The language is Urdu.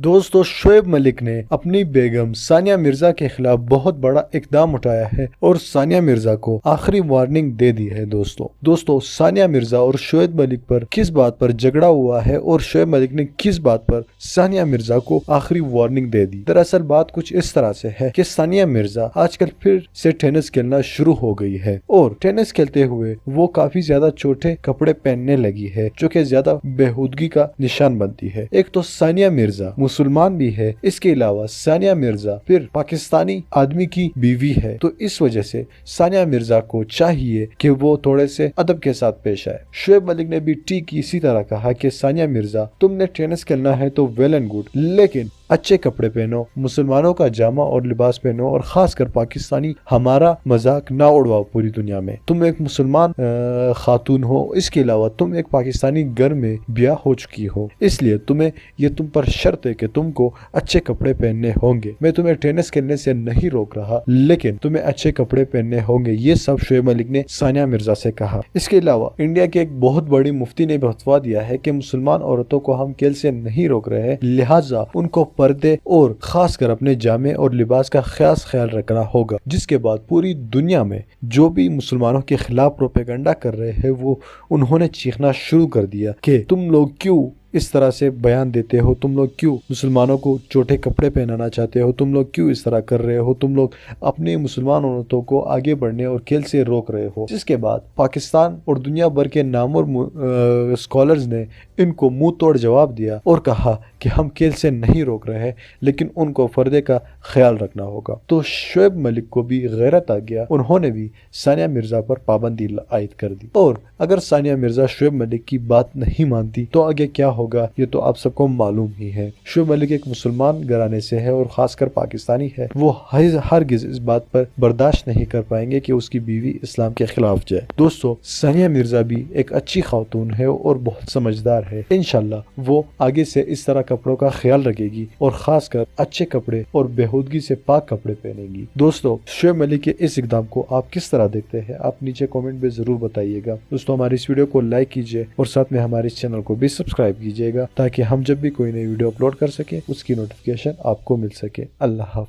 دوستو شعیب ملک نے اپنی بیگم ثانیہ مرزا کے خلاف بہت بڑا اقدام اٹھایا ہے اور ثانیہ مرزا کو آخری وارننگ دے دی ہے۔ دوستو ثانیہ مرزا اور شعیب ملک پر کس بات پر جھگڑا ہوا ہے اور شعیب ملک نے کس بات پر ثانیہ مرزا کو آخری وارننگ دے دی؟ دراصل بات کچھ اس طرح سے ہے کہ ثانیہ مرزا آج کل پھر سے ٹینس کھیلنا شروع ہو گئی ہے اور ٹینس کھیلتے ہوئے وہ کافی زیادہ چھوٹے کپڑے پہننے لگی ہے جو کہ زیادہ بےہودگی کا نشان بنتی ہے۔ ایک تو ثانیہ مرزا مسلمان بھی ہے، اس کے علاوہ ثانیہ مرزا پھر پاکستانی آدمی کی بیوی ہے، تو اس وجہ سے ثانیہ مرزا کو چاہیے کہ وہ تھوڑے سے ادب کے ساتھ پیش آئے۔ شعیب ملک نے بھی ٹھیک اسی طرح کہا کہ ثانیہ مرزا تم نے ٹینس کھیلنا ہے تو ویل اینڈ گڈ، لیکن اچھے کپڑے پہنو، مسلمانوں کا جامع اور لباس پہنو اور خاص کر پاکستانی ہمارا مذاق نہ اڑواؤ پوری دنیا میں۔ تم ایک مسلمان خاتون ہو، اس کے علاوہ تم ایک پاکستانی گھر میں بیاہ ہو چکی ہو، اس لیے یہ تم پر شرط ہے کہ تم کو اچھے کپڑے پہننے ہوں گے۔ میں تمہیں ٹینس کھیلنے سے نہیں روک رہا، لیکن تمہیں اچھے کپڑے پہننے ہوں گے۔ یہ سب شعیب ملک نے ثانیہ مرزا سے کہا۔ اس کے علاوہ انڈیا کے ایک بہت بڑی مفتی نے بھی فتویٰ دیا ہے کہ مسلمان عورتوں کو ہم کھیل سے نہیں روک رہے، لہٰذا ان کو پردے اور خاص کر اپنے جامع اور لباس کا خاص خیال رکھنا ہوگا۔ جس کے بعد پوری دنیا میں جو بھی مسلمانوں کے خلاف پروپیگنڈا کر رہے ہیں وہ انہوں نے چیخنا شروع کر دیا کہ تم لوگ کیوں اس طرح سے بیان دیتے ہو، تم لوگ کیوں مسلمانوں کو چھوٹے کپڑے پہنانا چاہتے ہو، تم لوگ کیوں اس طرح کر رہے ہو، تم لوگ اپنے مسلمان عورتوں کو آگے بڑھنے اور کھیل سے روک رہے ہو۔ جس کے بعد پاکستان اور دنیا بھر کے نامور اسکالرز نے ان کو منہ توڑ جواب دیا اور کہا کہ ہم کھیل سے نہیں روک رہے لیکن ان کو پردے کا خیال رکھنا ہوگا۔ تو شعیب ملک کو بھی غیرت آ گیا، انہوں نے بھی ثانیہ مرزا پر پابندی عائد کر دی۔ اور اگر ثانیہ مرزا شعیب ملک کی بات نہیں مانتی تو آگے کیا ہوگا یہ تو آپ سب کو معلوم ہی ہے۔ شعیب ملک ایک مسلمان گھرانے سے ہے اور خاص کر پاکستانی ہے، وہ ہرگز اس بات پر برداشت نہیں کر پائیں گے کہ اس کی بیوی اسلام کے خلاف جائے۔ دوستو ثانیہ مرزا بھی ایک اچھی خاتون ہے اور بہت سمجھدار ہے، انشاءاللہ وہ آگے سے اس طرح کپڑوں کا خیال رکھے گی اور خاص کر اچھے کپڑے اور بےہودگی سے پاک کپڑے پہنے گی۔ دوستو شعیب ملک کے اس اقدام کو آپ کس طرح دیکھتے ہیں؟ آپ نیچے کامنٹ میں ضرور بتائیے گا۔ دوستو ہماری اس ویڈیو کو لائک کیجیے اور ساتھ میں ہمارے اس چینل کو بھی سبسکرائب کیجیے گا تاکہ ہم جب بھی کوئی نئی ویڈیو اپلوڈ کر سکیں اس کی نوٹیفیکیشن آپ کو مل سکے۔ اللہ حافظ۔